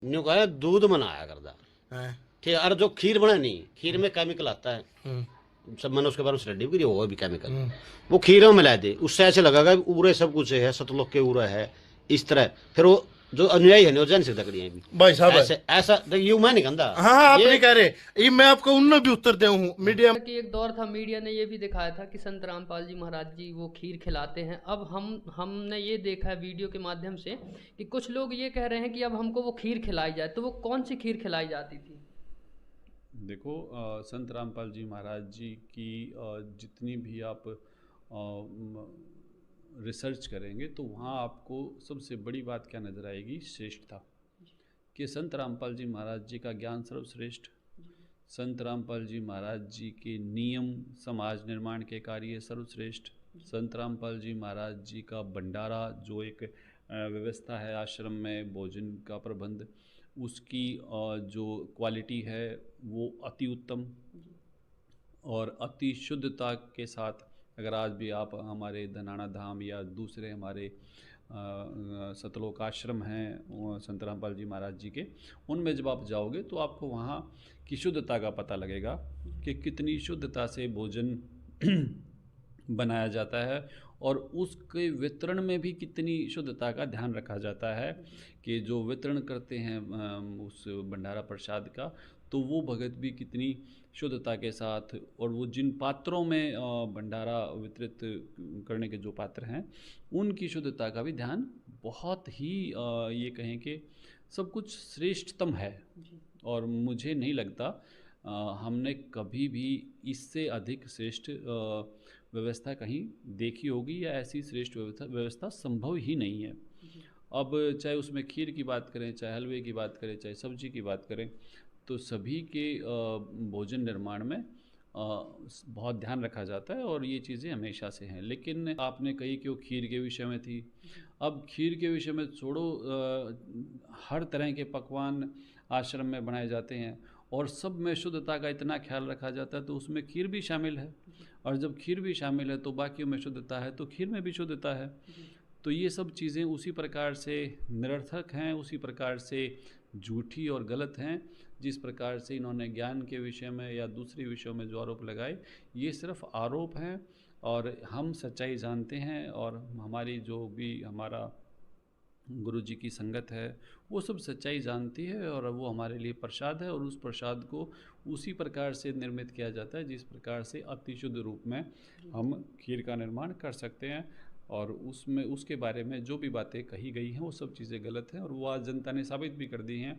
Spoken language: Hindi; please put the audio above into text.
न्यू कहा दूध बनाया करदा हैं। ठीक है। और जो खीर बना नहीं, खीर में केमिकल आता है, हम्म। सब मैंने उसके बारे में स्टडी भी करी, होगा भी केमिकल। हम्म। वो खीर में मिला दे, उससे ऐसे लगेगा पूरे सब कुछ है, सतलोक के पूरा है इस तरह। फिर वो जो अनुयायी है नहीं, वो जान सकता कड़ियाँ भी भाई साहब है। ऐसे ऐसा ये मैं नहीं कहता। हाँ हाँ, आप ये नहीं कह रहे, ये मैं आपको उनमें भी उत्तर दे हूँ मीडिया में। कि एक दौर था, मीडिया ने ये भी दिखाया था कि संत रामपाल जी महाराज जी वो खीर खिलाते हैं। अब हमने ये देखा है वीडियो के माध्यम से कि कुछ लोग ये कह रहे हैं कि अब हमको वो खीर खिलाई जाए। तो वो कौन सी खीर खिलाई जाती थी? देखो, संत रामपाल जी महाराज जी की जितनी भी आप रिसर्च करेंगे तो वहाँ आपको सबसे बड़ी बात क्या नज़र आएगी? श्रेष्ठता। कि संत रामपाल जी महाराज जी का ज्ञान सर्वश्रेष्ठ, संत रामपाल जी महाराज जी के नियम समाज निर्माण के कार्य सर्वश्रेष्ठ, संत रामपाल जी महाराज जी का भंडारा जो एक व्यवस्था है आश्रम में भोजन का प्रबंध, उसकी जो क्वालिटी है वो अति उत्तम और अति शुद्धता के साथ। अगर आज भी आप हमारे धनाना धाम या दूसरे हमारे सतलोक आश्रम हैं संत रामपाल जी महाराज जी के, उनमें जब आप जाओगे तो आपको वहाँ की शुद्धता का पता लगेगा कि कितनी शुद्धता से भोजन बनाया जाता है और उसके वितरण में भी कितनी शुद्धता का ध्यान रखा जाता है। कि जो वितरण करते हैं उस भंडारा प्रसाद का, तो वो भगत भी कितनी शुद्धता के साथ, और वो जिन पात्रों में भंडारा वितरित करने के जो पात्र हैं उनकी शुद्धता का भी ध्यान बहुत ही ये कहें कि सब कुछ श्रेष्ठतम है। और मुझे नहीं लगता हमने कभी भी इससे अधिक श्रेष्ठ व्यवस्था कहीं देखी होगी, या ऐसी श्रेष्ठ व्यवस्था संभव ही नहीं है। अब चाहे उसमें खीर की बात करें, चाहे हलवे की बात करें, चाहे सब्जी की बात करें, तो सभी के भोजन निर्माण में बहुत ध्यान रखा जाता है और ये चीज़ें हमेशा से हैं। लेकिन आपने कही कि वो खीर के विषय में थी, अब खीर के विषय में छोड़ो, हर तरह के पकवान आश्रम में बनाए जाते हैं और सब में शुद्धता का इतना ख्याल रखा जाता है, तो उसमें खीर भी शामिल है। और जब खीर भी शामिल है तो बाकियों में शुद्धता है, तो खीर में भी शुद्धता है। तो ये सब चीज़ें उसी प्रकार से निरर्थक हैं, उसी प्रकार से झूठी और गलत हैं, जिस प्रकार से इन्होंने ज्ञान के विषय में या दूसरे विषयों में जो आरोप लगाए, ये सिर्फ आरोप हैं। और हम सच्चाई जानते हैं और हमारी जो भी हमारा गुरु जी की संगत है वो सब सच्चाई जानती है, और वो हमारे लिए प्रसाद है, और उस प्रसाद को उसी प्रकार से निर्मित किया जाता है जिस प्रकार से अति शुद्ध रूप में हम खीर का निर्माण कर सकते हैं। और उसमें उसके बारे में जो भी बातें कही गई हैं वो सब चीज़ें गलत हैं, और वो आज जनता ने साबित भी कर दी हैं।